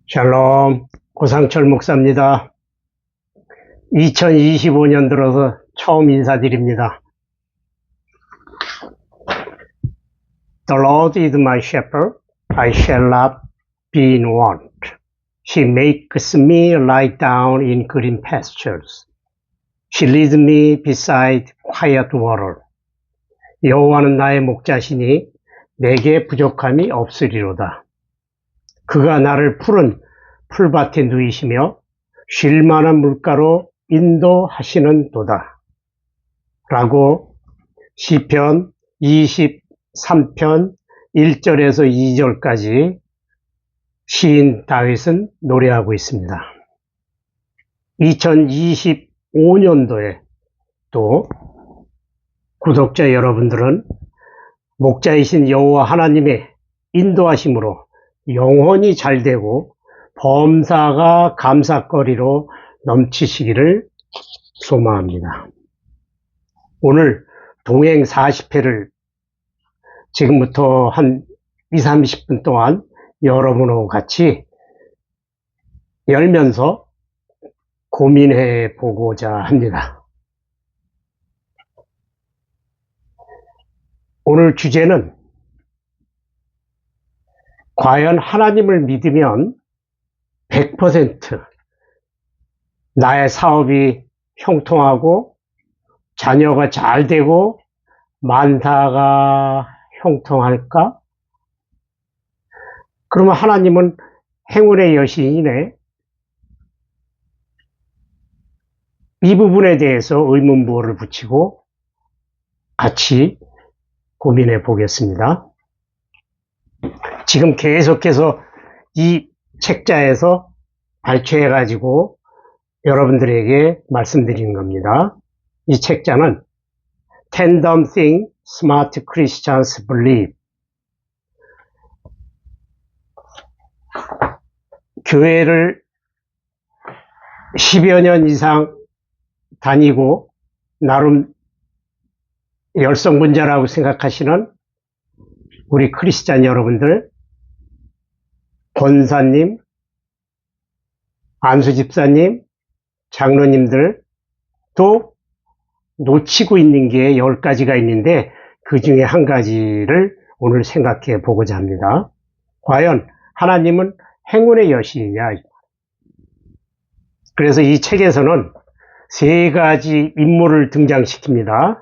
샬롬, 고상철 목사입니다. 2025년 들어서 처음 인사드립니다. The Lord is my shepherd, I shall not be in want. He makes me lie down in green pastures. He leads me beside quiet water. 여호와는 나의 목자시니 내게 부족함이 없으리로다. 그가 나를 푸른 풀밭에 누이시며 쉴 만한 물가로 인도하시는 도다. 라고 시편 23편 1절에서 2절까지 시인 다윗은 노래하고 있습니다. 2025년도에 또 구독자 여러분들은 목자이신 여호와 하나님의 인도하심으로 영혼이 잘되고 범사가 감사거리로 넘치시기를 소망합니다. 오늘 동행 40회를 지금부터 한 20-30분 동안 여러분하고 같이 열면서 고민해 보고자 합니다. 오늘 주제는 과연 하나님을 믿으면 100% 나의 사업이 형통하고 자녀가 잘 되고 만사가 형통할까? 그러면 하나님은 행운의 여신이네. 이 부분에 대해서 의문부호를 붙이고 같이 고민해 보겠습니다. 지금 계속해서 이 책자에서 발췌해가지고 여러분들에게 말씀드리는 겁니다. 이 책자는 10 Dumb Things Smart Christians Believe. 교회를 10여 년 이상 다니고 나름 열성분자라고 생각하시는 우리 크리스찬 여러분들, 권사님, 안수집사님, 장로님들 또 놓치고 있는 게 10가지가 있는데 그 중에 한 가지를 오늘 생각해 보고자 합니다. 과연 하나님은 행운의 여신이냐? 그래서 이 책에서는 3가지 인물을 등장시킵니다.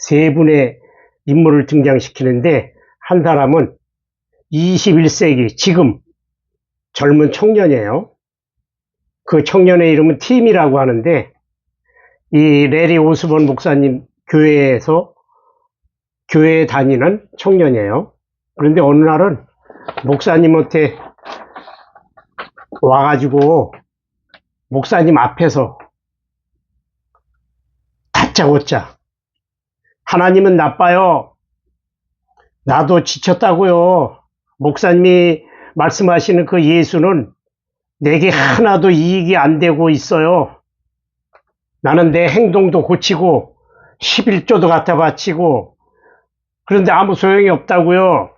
3분의 인물을 등장시키는데 한 사람은 21세기 지금 젊은 청년이에요. 그 청년의 이름은 팀이라고 하는데 이 레리 오스본 목사님 교회에서 교회에 다니는 청년이에요. 그런데 어느 날은 목사님한테 와가지고 목사님 앞에서 다짜고짜 하나님은 나빠요. 나도 지쳤다고요. 목사님이 말씀하시는 그 예수는 내게 하나도 이익이 안 되고 있어요. 나는 내 행동도 고치고 11조도 갖다 바치고 그런데 아무 소용이 없다고요.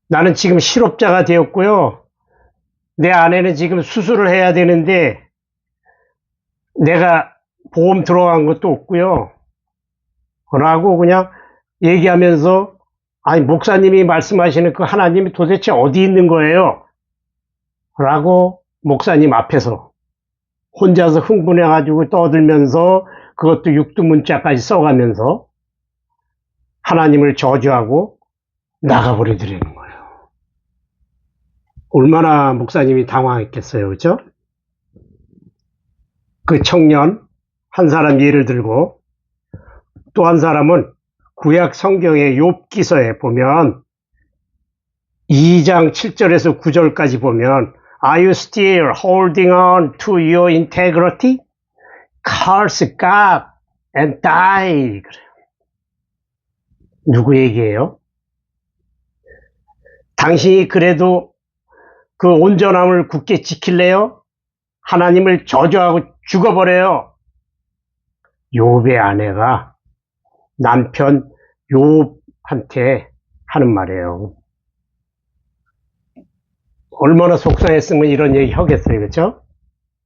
나는 지금 실업자가 되었고요. 내 아내는 지금 수술을 해야 되는데 내가 보험 들어간 것도 없고요. 라고 그냥 얘기하면서 아니 목사님이 말씀하시는 그 하나님이 도대체 어디 있는 거예요? 라고 목사님 앞에서 혼자서 흥분해가지고 떠들면서 그것도 육두문자까지 써가면서 하나님을 저주하고 나가버리더라는 거예요. 얼마나 목사님이 당황했겠어요, 그죠? 그 청년 한 사람 예를 들고 또 한 사람은 구약 성경의 욥기서에 보면 2장 7절에서 9절까지 보면 Are you still holding on to your integrity? Curse God and die. 누구 얘기예요? 당신이 그래도 그 온전함을 굳게 지킬래요? 하나님을 저주하고 죽어버려요. 욥의 아내가 남편 욥한테 하는 말이에요. 얼마나 속상했으면 이런 얘기 하겠어요, 그렇죠?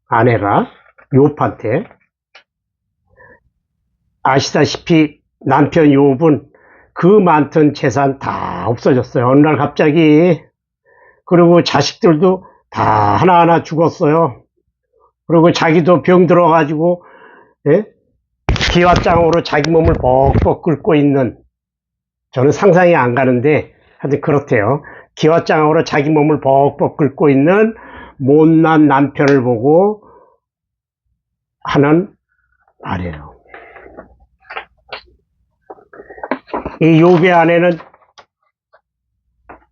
아내가 욥한테. 아시다시피 남편 욥은 그 많던 재산 다 없어졌어요. 어느 날 갑자기. 그리고 자식들도 다 하나하나 죽었어요. 그리고 자기도 병 들어가지고, 예? 기왓장으로 자기 몸을 벅벅 끓고 있는, 저는 상상이 안 가는데 하여튼 그렇대요. 기왓장으로 자기 몸을 벅벅 끓고 있는 못난 남편을 보고 하는 말이에요. 이 욥의 아내는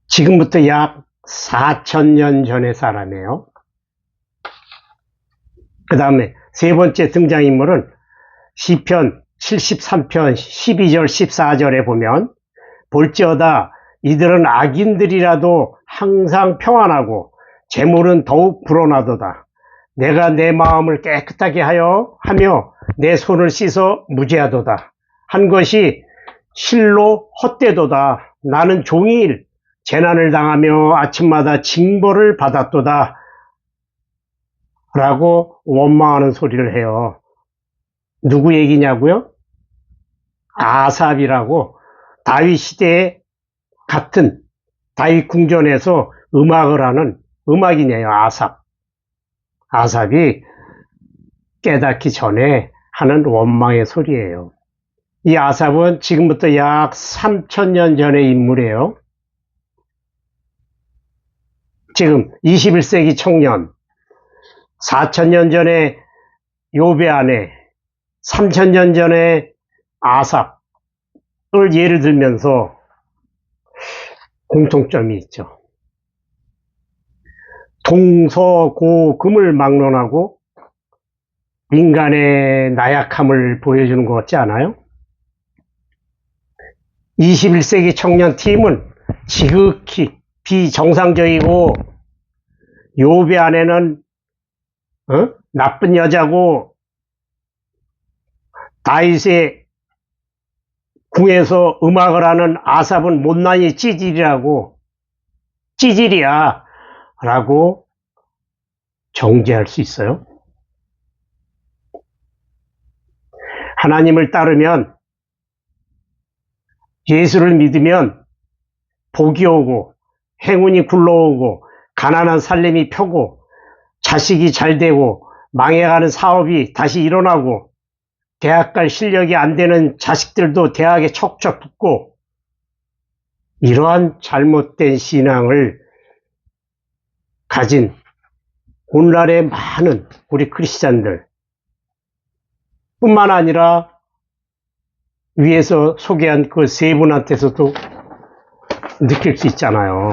지금부터 약 4,000년 전의 사람이에요. 그 다음에 세 번째 등장인물은 시편 73편 12절 14절에 보면 볼지어다 이들은 악인들이라도 항상 평안하고 재물은 더욱 불어나도다. 내가 내 마음을 깨끗하게 하며 내 손을 씻어 무죄하도다. 한 것이 실로 헛되도다. 나는 종일 재난을 당하며 아침마다 징벌을 받았도다. 라고 원망하는 소리를 해요. 누구 얘기냐고요? 아삽이라고 다윗 시대에 같은 다윗 궁전에서 음악을 하는 음악이네요. 아삽이 깨닫기 전에 하는 원망의 소리예요. 이 아삽은 지금부터 약 3,000년 전의 인물이에요. 지금 21세기 청년, 4,000년 전에 욥의 아내, 3,000년 전에 아삽을 예를 들면서 공통점이 있죠. 동서고금을 막론하고 인간의 나약함을 보여주는 것 같지 않아요? 21세기 청년 팀은 지극히 비정상적이고 욥의 아내는 나쁜 여자고 다윗의 궁에서 음악을 하는 아삽은 못난이 찌질이야 라고 정죄할 수 있어요. 하나님을 따르면, 예수를 믿으면 복이 오고 행운이 굴러오고 가난한 살림이 펴고 자식이 잘 되고 망해가는 사업이 다시 일어나고 대학 갈 실력이 안 되는 자식들도 대학에 척척 붙고, 이러한 잘못된 신앙을 가진 오늘날의 많은 우리 크리스찬들 뿐만 아니라 위에서 소개한 그 세 분한테서도 느낄 수 있잖아요.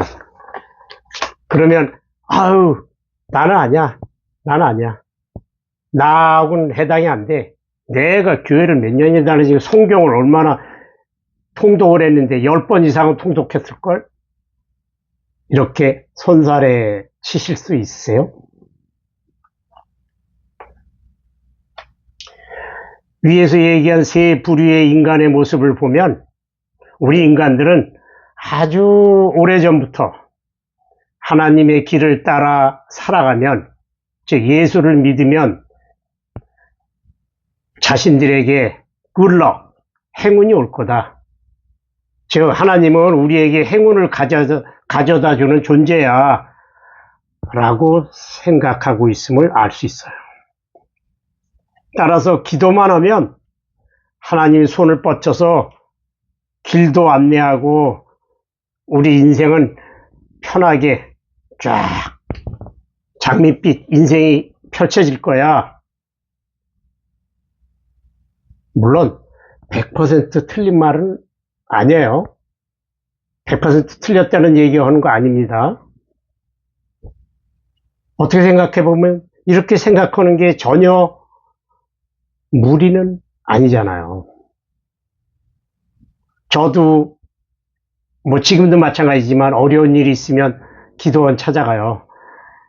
그러면 나는 아니야. 나하고는 해당이 안 돼. 내가 교회를 몇 년이나 다니지 성경을 얼마나 통독을 했는데 10번 이상은 통독했을걸? 이렇게 손살에 치실 수 있으세요? 위에서 얘기한 세 부류의 인간의 모습을 보면 우리 인간들은 아주 오래전부터 하나님의 길을 따라 살아가면, 즉 예수를 믿으면 자신들에게 굿럭, 행운이 올 거다. 즉 하나님은 우리에게 행운을 가져다 주는 존재야 라고 생각하고 있음을 알 수 있어요. 따라서 기도만 하면 하나님이 손을 뻗쳐서 길도 안내하고 우리 인생은 편하게 쫙 장밋빛 인생이 펼쳐질 거야. 물론 100% 틀린 말은 아니에요. 100% 틀렸다는 얘기하는 거 아닙니다. 어떻게 생각해 보면 이렇게 생각하는 게 전혀 무리는 아니잖아요. 저도 지금도 마찬가지지만 어려운 일이 있으면 기도원 찾아가요.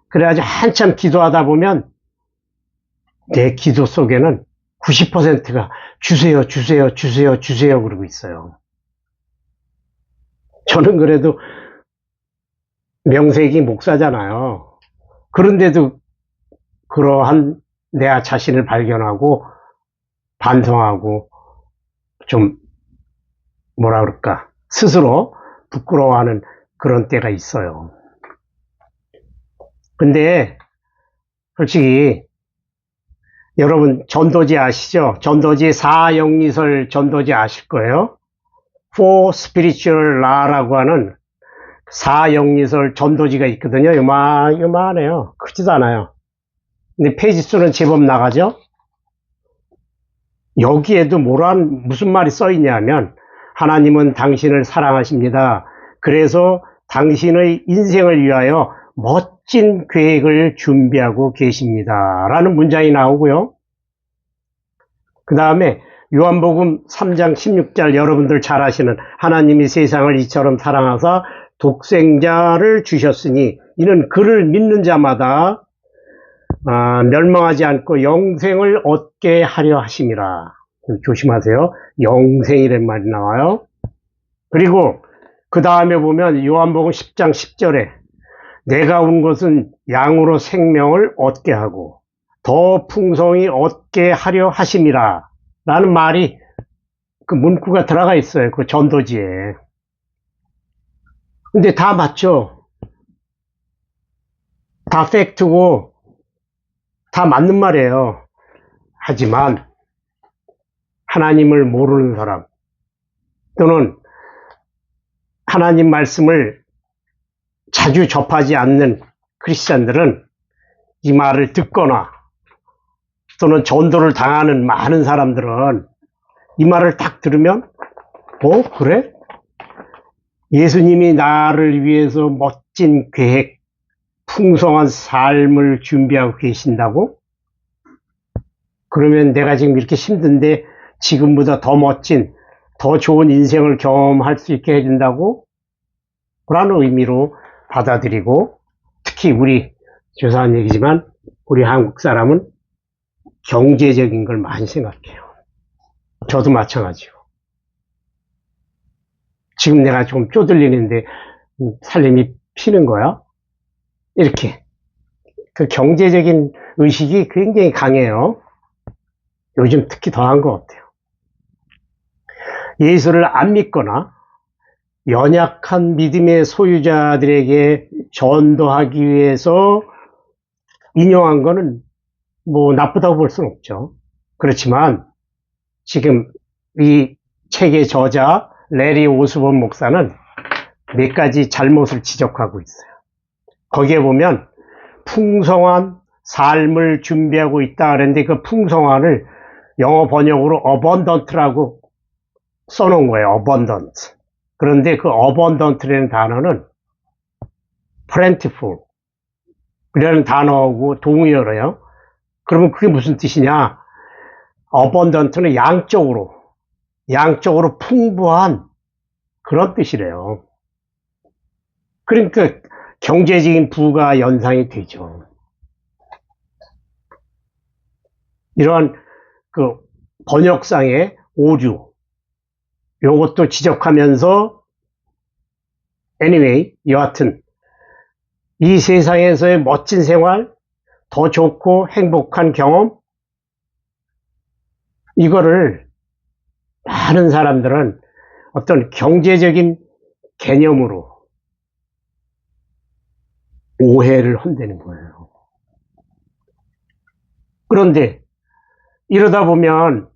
그래가지고 한참 기도하다 보면 내 기도 속에는 90%가 주세요 그러고 있어요. 저는 그래도 명색이 목사잖아요. 그런데도 그러한 내 자신을 발견하고 반성하고 좀 뭐라 그럴까 스스로 부끄러워하는 그런 때가 있어요. 근데 솔직히 여러분 전도지 아시죠? 전도지 사영리설 전도지 아실 거예요. For Spiritual Law라고 하는 사영리설 전도지가 있거든요. 요만해요. 크지도 않아요. 근데 페이지 수는 제법 나가죠? 여기에도 무슨 말이 써 있냐면, 하나님은 당신을 사랑하십니다. 그래서 당신의 인생을 위하여 멋진 계획을 준비하고 계십니다. 라는 문장이 나오고요. 그 다음에 요한복음 3장 16절 여러분들 잘 아시는 하나님이 세상을 이처럼 사랑하사 독생자를 주셨으니 이는 그를 믿는 자마다 멸망하지 않고 영생을 얻게 하려 하심이라. 조심하세요. 영생이란 말이 나와요. 그리고 그 다음에 보면 요한복음 10장 10절에 내가 온 것은 양으로 생명을 얻게 하고 더 풍성히 얻게 하려 하심이라 라는 말이 그 문구가 들어가 있어요. 그 전도지에. 근데 다 맞죠? 다 팩트고 다 맞는 말이에요. 하지만 하나님을 모르는 사람 또는 하나님 말씀을 자주 접하지 않는 크리스찬들은 이 말을 듣거나 또는 전도를 당하는 많은 사람들은 이 말을 딱 들으면 그래? 예수님이 나를 위해서 멋진 계획, 풍성한 삶을 준비하고 계신다고? 그러면 내가 지금 이렇게 힘든데 지금보다 더 멋진, 더 좋은 인생을 경험할 수 있게 해준다고? 그런 의미로 받아들이고, 특히 우리 죄송한 얘기지만 우리 한국 사람은 경제적인 걸 많이 생각해요. 저도 마찬가지요. 지금 내가 좀 쪼들리는데 살림이 피는 거야? 이렇게 그 경제적인 의식이 굉장히 강해요. 요즘 특히 더한 것 같아요. 예수를 안 믿거나 연약한 믿음의 소유자들에게 전도하기 위해서 인용한 거는 뭐 나쁘다고 볼 수는 없죠. 그렇지만 지금 이 책의 저자 레리 오스본 목사는 몇 가지 잘못을 지적하고 있어요. 거기에 보면 풍성한 삶을 준비하고 있다 그랬는데 그 풍성한을 영어 번역으로 abundant라고 써놓은 거예요. abundant. 그런데 그 abundant라는 단어는 plentiful 이라는 단어하고 동의어로요. 그러면 그게 무슨 뜻이냐? abundant는 양적으로 풍부한 그런 뜻이래요. 그러니까 경제적인 부가 연상이 되죠. 이러한 그 번역상의 오류, 요것도 지적하면서 anyway, 여하튼 이 세상에서의 멋진 생활, 더 좋고 행복한 경험, 이거를 많은 사람들은 어떤 경제적인 개념으로 오해를 한다는 거예요. 그런데 이러다 보면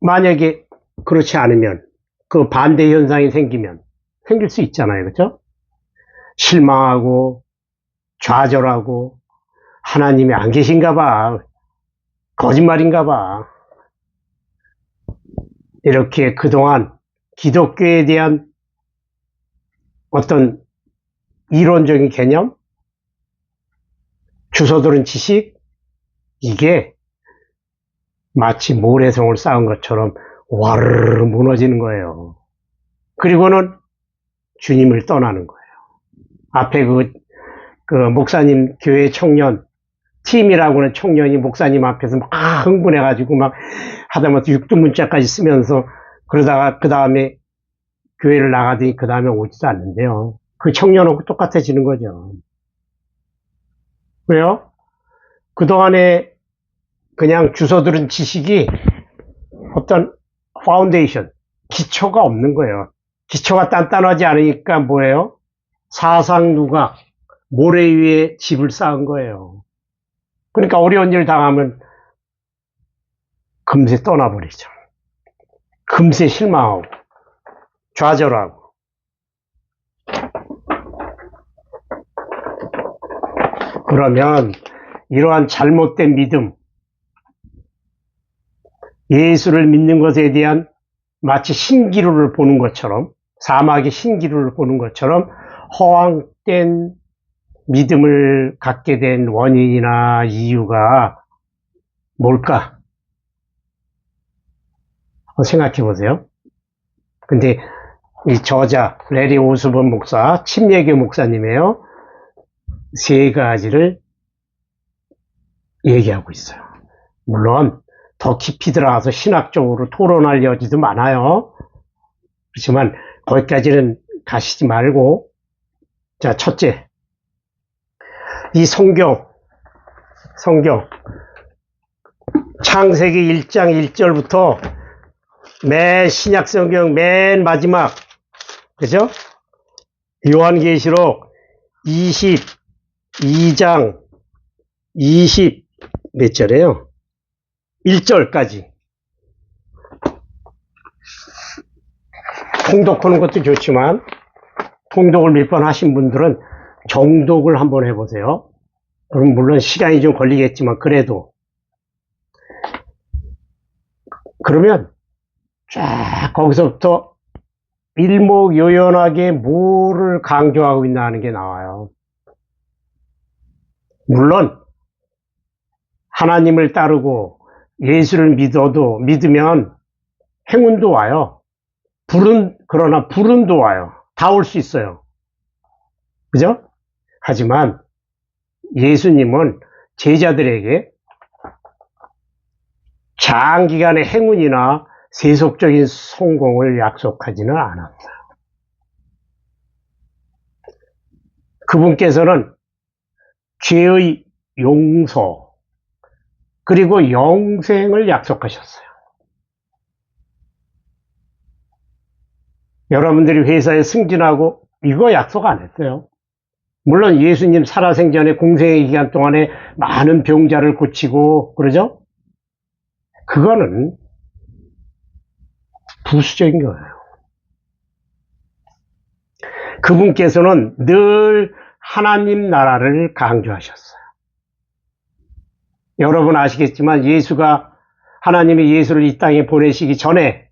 만약에 그렇지 않으면 그 반대 현상이 생길 수 있잖아요. 그렇죠? 실망하고 좌절하고 하나님이 안 계신가 봐. 거짓말인가 봐. 이렇게 그동안 기독교에 대한 어떤 이론적인 개념, 주워들은 지식, 이게 마치 모래성을 쌓은 것처럼 와르르 무너지는 거예요. 그리고는 주님을 떠나는 거예요. 앞에 그 목사님 교회 청년, 팀이라고 하는 청년이 목사님 앞에서 막 흥분해가지고 막 하다못해 육두문자까지 쓰면서 그러다가 그 다음에 교회를 나가더니 그 다음에 오지도 않는데요. 그 청년하고 똑같아지는 거죠. 왜요? 그동안에 그냥 주워 들은 지식이 어떤 파운데이션, 기초가 없는 거예요. 기초가 단단하지 않으니까 뭐예요? 사상 누각, 모래 위에 집을 쌓은 거예요. 그러니까 어려운 일 당하면 금세 떠나버리죠. 금세 실망하고 좌절하고. 그러면 이러한 잘못된 믿음, 예수를 믿는 것에 대한 마치 신기루를 보는 것처럼, 사막의 신기루를 보는 것처럼 허황된 믿음을 갖게 된 원인이나 이유가 뭘까? 생각해 보세요. 근데 이 저자 레리 오스본 목사, 침례교 목사님이에요. 세 가지를 얘기하고 있어요. 물론 더 깊이 들어가서 신학적으로 토론할 여지도 많아요. 그렇지만 거기까지는 가시지 말고, 자, 첫째, 이 성경 창세기 1장 1절부터 맨 신약 성경 맨 마지막, 그죠? 요한계시록 22장 20 몇 절이에요? 1절까지 통독하는 것도 좋지만 통독을 몇 번 하신 분들은 정독을 한번 해보세요. 그럼 물론 시간이 좀 걸리겠지만 그래도 그러면 쫙 거기서부터 일목요연하게 뭐를 강조하고 있나 하는 게 나와요. 물론 하나님을 따르고 예수를 믿으면 행운도 와요. 그러나 불운도 와요. 다 올 수 있어요. 그죠? 하지만 예수님은 제자들에게 장기간의 행운이나 세속적인 성공을 약속하지는 않았어요. 그분께서는 죄의 용서, 그리고 영생을 약속하셨어요. 여러분들이 회사에 승진하고 이거 약속 안 했어요. 물론 예수님 살아생전에 공생의 기간 동안에 많은 병자를 고치고 그러죠? 그거는 부수적인 거예요. 그분께서는 늘 하나님 나라를 강조하셨어요. 여러분 아시겠지만 하나님이 예수를 이 땅에 보내시기 전에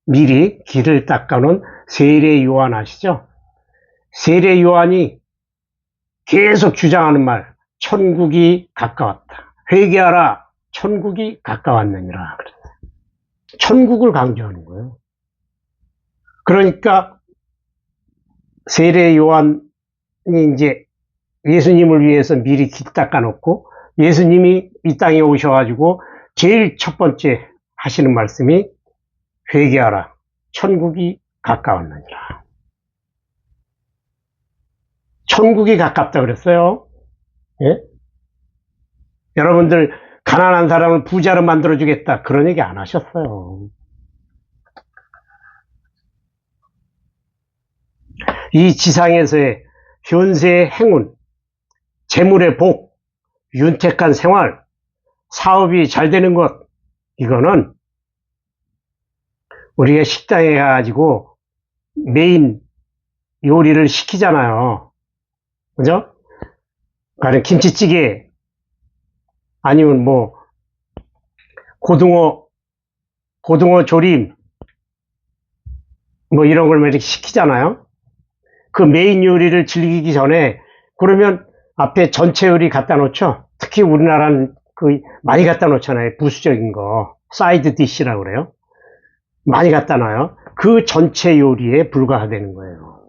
미리 길을 닦아놓은 세례 요한 아시죠? 세례 요한이 계속 주장하는 말, 천국이 가까웠다. 회개하라, 천국이 가까웠느니라. 천국을 강조하는 거예요. 그러니까 세례 요한이 이제 예수님을 위해서 미리 길 닦아놓고 예수님이 이 땅에 오셔가지고 제일 첫 번째 하시는 말씀이 회개하라, 천국이 가까웠느니라. 천국이 가깝다 그랬어요. 예? 여러분들 가난한 사람을 부자로 만들어주겠다 그런 얘기 안 하셨어요. 이 지상에서의 현세의 행운, 재물의 복, 윤택한 생활, 사업이 잘 되는 것, 이거는 우리가 식당에 가가지고 메인 요리를 시키잖아요. 그죠? 그러니까 김치찌개, 아니면 뭐, 고등어 조림, 뭐 이런 걸 이렇게 시키잖아요. 그 메인 요리를 즐기기 전에, 그러면 앞에 전체 요리 갖다 놓죠? 특히 우리나라는 많이 갖다 놓잖아요. 부수적인 거. 사이드 디시라고 그래요. 많이 갖다 놔요. 그 전체 요리에 불과하다는 거예요.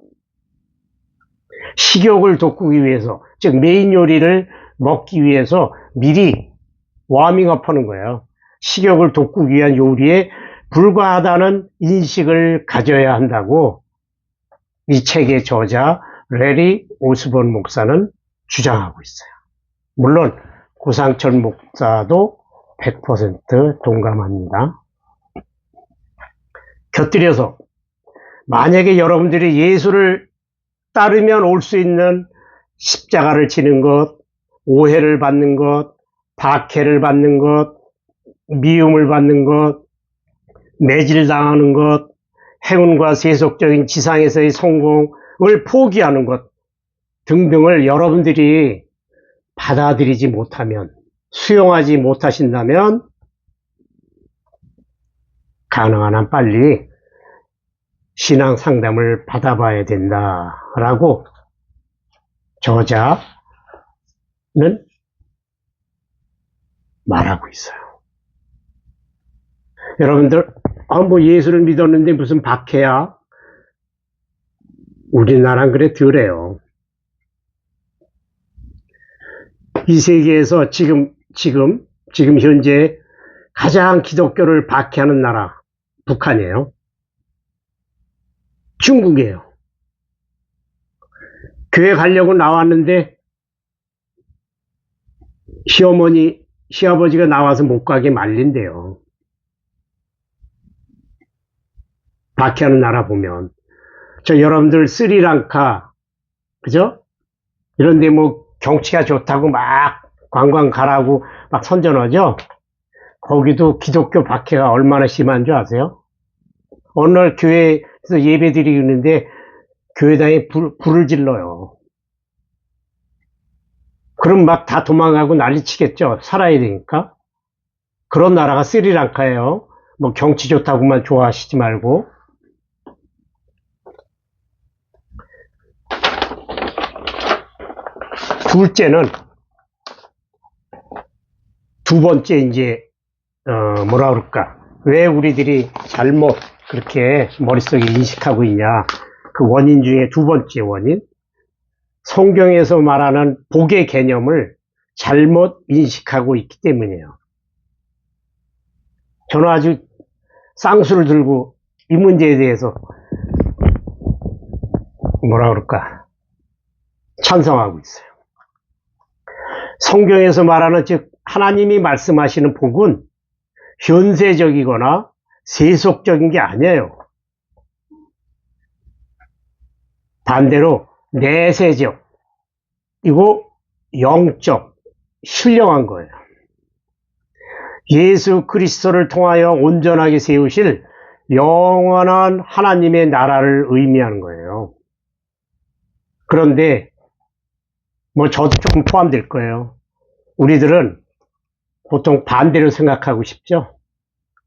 식욕을 돋구기 위해서, 즉 메인 요리를 먹기 위해서 미리 워밍업 하는 거예요. 식욕을 돋구기 위한 요리에 불과하다는 인식을 가져야 한다고 이 책의 저자 레리 오스본 목사는 주장하고 있어요. 물론 고상철 목사도 100% 동감합니다. 곁들여서 만약에 여러분들이 예수를 따르면 올 수 있는 십자가를 지는 것, 오해를 받는 것, 박해를 받는 것, 미움을 받는 것, 매질당하는 것, 행운과 세속적인 지상에서의 성공을 포기하는 것 등등을 여러분들이 받아들이지 못하면, 수용하지 못하신다면 가능한 한 빨리 신앙 상담을 받아봐야 된다라고 저자는 말하고 있어요. 여러분들, 뭐 예수를 믿었는데 무슨 박해야? 우리나라는 그래 덜해요. 이 세계에서 지금 현재 가장 기독교를 박해하는 나라 북한이에요. 중국이에요. 교회 가려고 나왔는데 시어머니, 시아버지가 나와서 못 가게 말린대요. 박해하는 나라 보면. 저 여러분들 스리랑카, 그죠? 이런데 뭐 경치가 좋다고 막 관광 가라고 막 선전하죠? 거기도 기독교 박해가 얼마나 심한 줄 아세요? 어느 날 교회에서 예배 드리는데 교회당에 불을 질러요. 그럼 막 다 도망가고 난리 치겠죠? 살아야 되니까. 그런 나라가 스리랑카예요. 뭐 경치 좋다고만 좋아하시지 말고. 둘째는, 두 번째 이제 뭐라 그럴까, 왜 우리들이 잘못 그렇게 머릿속에 인식하고 있냐, 그 원인 중에 두 번째 원인, 성경에서 말하는 복의 개념을 잘못 인식하고 있기 때문이에요. 저는 아주 쌍수를 들고 이 문제에 대해서 뭐라 그럴까, 찬성하고 있어요. 성경에서 말하는, 즉 하나님이 말씀하시는 복은 현세적이거나 세속적인 게 아니에요. 반대로 내세적, 이거 영적, 신령한 거예요. 예수 그리스도를 통하여 온전하게 세우실 영원한 하나님의 나라를 의미하는 거예요. 그런데 뭐 저도 조금 포함될 거예요. 우리들은 보통 반대로 생각하고 싶죠.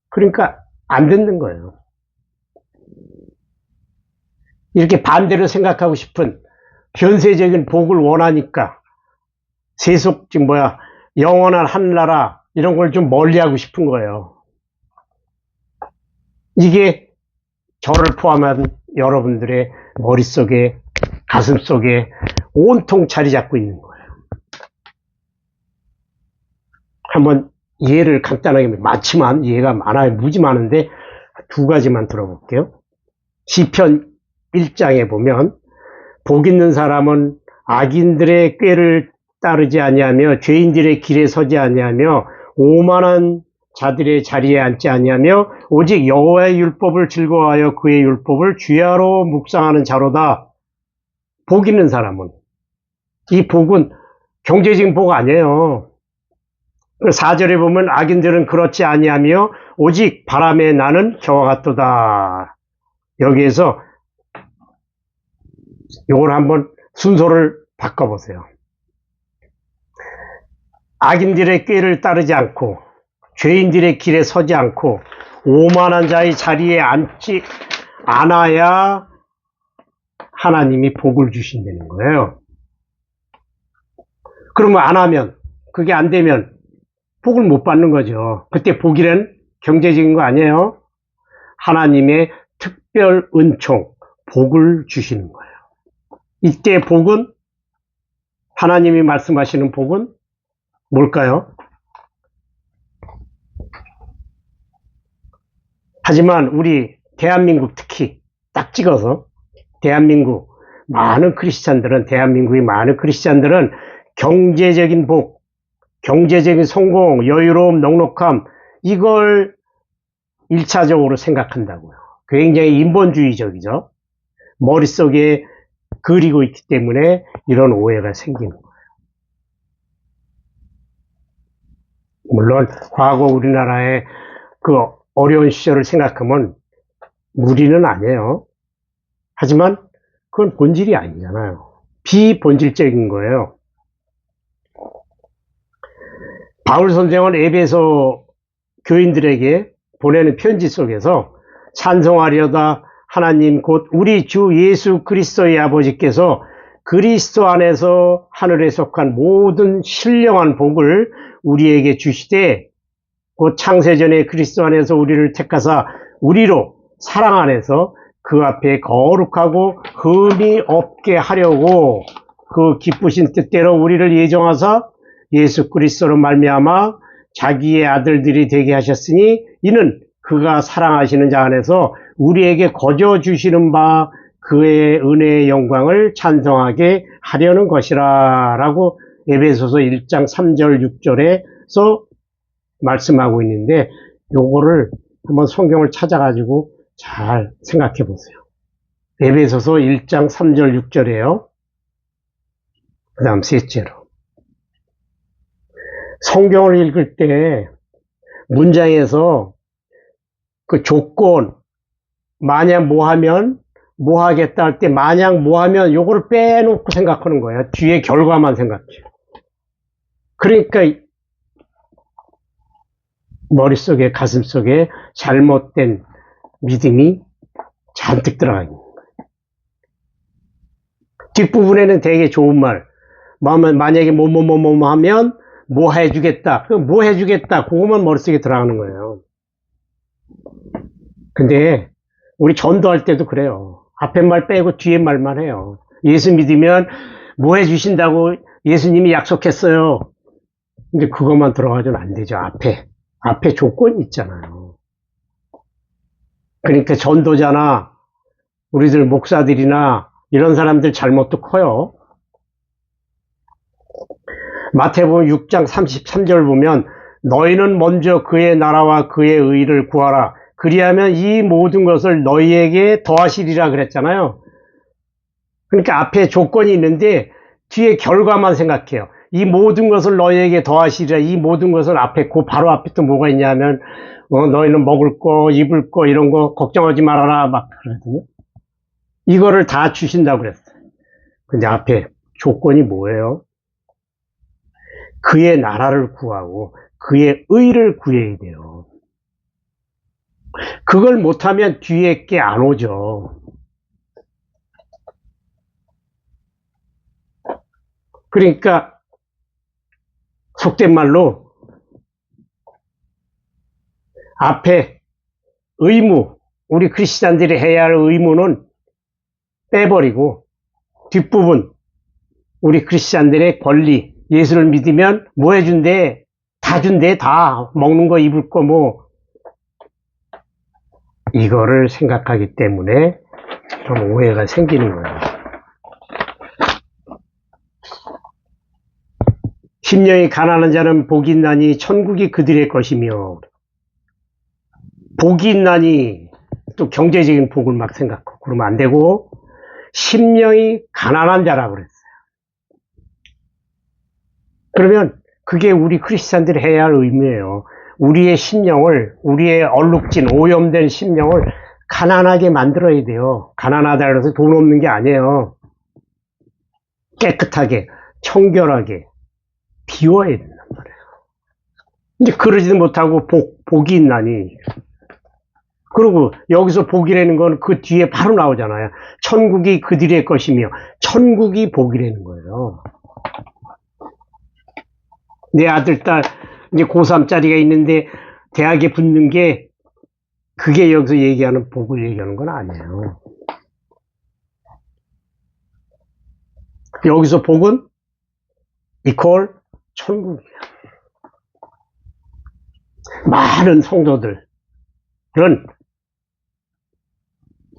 그러니까 안 듣는 거예요. 이렇게 반대로 생각하고 싶은, 현세적인 복을 원하니까 세속, 영원한 하늘나라 이런 걸 좀 멀리하고 싶은 거예요. 이게 저를 포함한 여러분들의 머릿속에, 가슴속에 온통 자리 잡고 있는 거예요. 한번 예를 간단하게, 많지만 예가 많아요. 무지 많은데 두 가지만 들어볼게요. 시편 1장에 보면, 복 있는 사람은 악인들의 꾀를 따르지 아니하며 죄인들의 길에 서지 아니하며 오만한 자들의 자리에 앉지 아니하며 오직 여호와의 율법을 즐거워하여 그의 율법을 주야로 묵상하는 자로다. 복 있는 사람은, 이 복은 경제적인 복 아니에요. 4절에 보면 악인들은 그렇지 아니하며 오직 바람에 나는 겨와 같도다. 여기에서 이걸 한번 순서를 바꿔보세요. 악인들의 꾀를 따르지 않고 죄인들의 길에 서지 않고 오만한 자의 자리에 앉지 않아야 하나님이 복을 주신다는 거예요. 그러면 안 하면, 그게 안 되면 복을 못 받는 거죠. 그때 복이란 경제적인 거 아니에요. 하나님의 특별 은총, 복을 주시는 거예요. 이때 복은, 하나님이 말씀하시는 복은 뭘까요? 하지만 우리 대한민국 특히 딱 찍어서 대한민국의 많은 크리스찬들은 경제적인 복, 경제적인 성공, 여유로움, 넉넉함, 이걸 1차적으로 생각한다고요. 굉장히 인본주의적이죠. 머릿속에 그리고 있기 때문에 이런 오해가 생기는 거예요. 물론 과거 우리나라의 그 어려운 시절을 생각하면 무리는 아니에요. 하지만 그건 본질이 아니잖아요. 비본질적인 거예요. 바울 선생은 에베소 교인들에게 보내는 편지 속에서 찬송하려다 하나님 곧 우리 주 예수 그리스도의 아버지께서 그리스도 안에서 하늘에 속한 모든 신령한 복을 우리에게 주시되 곧 창세전에 그리스도 안에서 우리를 택하사 우리로 사랑 안에서 그 앞에 거룩하고 흠이 없게 하려고 그 기쁘신 뜻대로 우리를 예정하사 예수 그리스도로 말미암아 자기의 아들들이 되게 하셨으니 이는 그가 사랑하시는 자 안에서 우리에게 거저 주시는 바 그의 은혜의 영광을 찬송하게 하려는 것이라 라고 에베소서 1장 3절 6절에서 말씀하고 있는데 요거를 한번 성경을 찾아가지고 잘 생각해 보세요. 에베소서 1장 3절 6절이에요. 그 다음 셋째로 성경을 읽을 때 문장에서 그 조건, 만약 뭐 하면 뭐 하겠다 할 때 만약 뭐 하면 요거를 빼놓고 생각하는 거예요. 뒤에 결과만 생각해요. 그러니까 머릿속에 가슴속에 잘못된 믿음이 잔뜩 들어가 있는 거예요. 뒷부분에는 되게 좋은 말, 만약에 뭐뭐 하면 뭐 해주겠다, 뭐 해주겠다, 그거만 머릿속에 들어가는 거예요. 근데 우리 전도할 때도 그래요. 앞에 말 빼고 뒤에 말만 해요. 예수 믿으면 뭐 해주신다고 예수님이 약속했어요. 근데 그것만 들어가서는 안 되죠. 앞에 조건이 있잖아요. 그러니까 전도자나 우리들 목사들이나 이런 사람들 잘못도 커요. 마태복음 6장 33절 보면 너희는 먼저 그의 나라와 그의 의를 구하라. 그리하면 이 모든 것을 너희에게 더하시리라 그랬잖아요. 그러니까 앞에 조건이 있는데 뒤에 결과만 생각해요. 이 모든 것을 너희에게 더하시리라. 이 모든 것을 앞에 바로 앞에 또 뭐가 있냐면 너희는 먹을 거, 입을 거 이런 거 걱정하지 말아라 막 그러거든요. 이거를 다 주신다고 그랬어요. 근데 앞에 조건이 뭐예요? 그의 나라를 구하고 그의 의를 구해야 돼요. 그걸 못하면 뒤에 게 안 오죠. 그러니까 속된 말로 앞에 의무, 우리 크리스찬들이 해야 할 의무는 빼버리고 뒷부분 우리 크리스찬들의 권리, 예수를 믿으면 뭐 해준대? 다 준대. 다 먹는 거 입을 거 뭐 이거를 생각하기 때문에 좀 오해가 생기는 거예요. 심령이 가난한 자는 복이 있나니 천국이 그들의 것이며, 복이 있나니 또 경제적인 복을 막 생각하고 그러면 안 되고 심령이 가난한 자라고 그랬어요. 그러면 그게 우리 크리스찬들이 해야 할 의무예요. 우리의 심령을, 우리의 얼룩진 오염된 심령을 가난하게 만들어야 돼요. 가난하다 그래서 돈 없는 게 아니에요. 깨끗하게 청결하게 비워야 된단 말이에요. 근데 그러지도 못하고 복이 있나니. 그리고 여기서 복이라는 건 그 뒤에 바로 나오잖아요. 천국이 그들의 것이며 천국이 복이라는 거예요. 내 아들, 딸 이제 고3짜리가 있는데 대학에 붙는 게 그게 여기서 얘기하는 복을 얘기하는 건 아니에요. 여기서 복은 이퀄 천국이에요. 많은 성도들은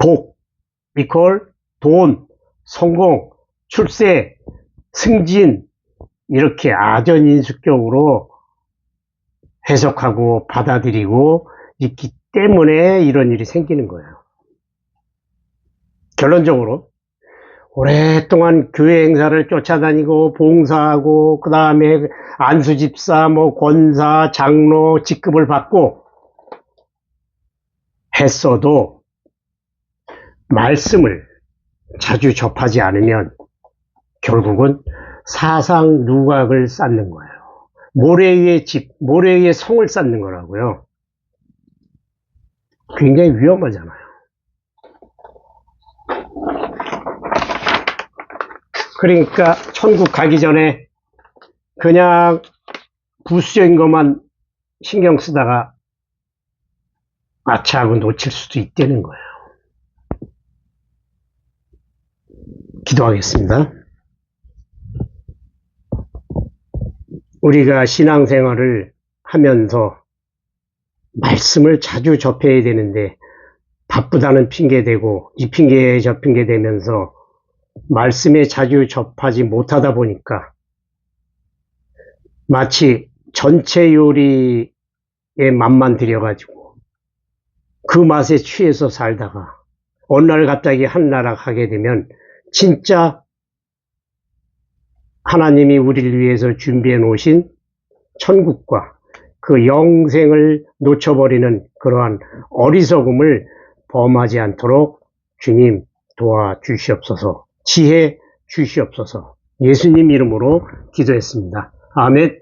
복 이퀄 돈, 성공, 출세, 승진 이렇게 아전인수격으로 해석하고 받아들이고 있기 때문에 이런 일이 생기는 거예요. 결론적으로 오랫동안 교회 행사를 쫓아다니고 봉사하고 그 다음에 안수집사, 권사, 장로 직급을 받고 했어도 말씀을 자주 접하지 않으면 결국은 사상 누각을 쌓는 거예요. 모래 위에 집, 모래 위에 성을 쌓는 거라고요. 굉장히 위험하잖아요. 그러니까 천국 가기 전에 그냥 부수적인 것만 신경 쓰다가 아차하고 놓칠 수도 있다는 거예요. 기도하겠습니다. 우리가 신앙생활을 하면서 말씀을 자주 접해야 되는데 바쁘다는 핑계 대고 이 핑계 저 핑계 대면서 말씀에 자주 접하지 못하다 보니까 마치 전체 요리에 맛만 들여가지고 그 맛에 취해서 살다가 어느 날 갑자기 한나락 하게 되면 진짜 하나님이 우리를 위해서 준비해 놓으신 천국과 그 영생을 놓쳐버리는 그러한 어리석음을 범하지 않도록 주님 도와주시옵소서. 지혜 주시옵소서. 예수님 이름으로 기도했습니다. 아멘.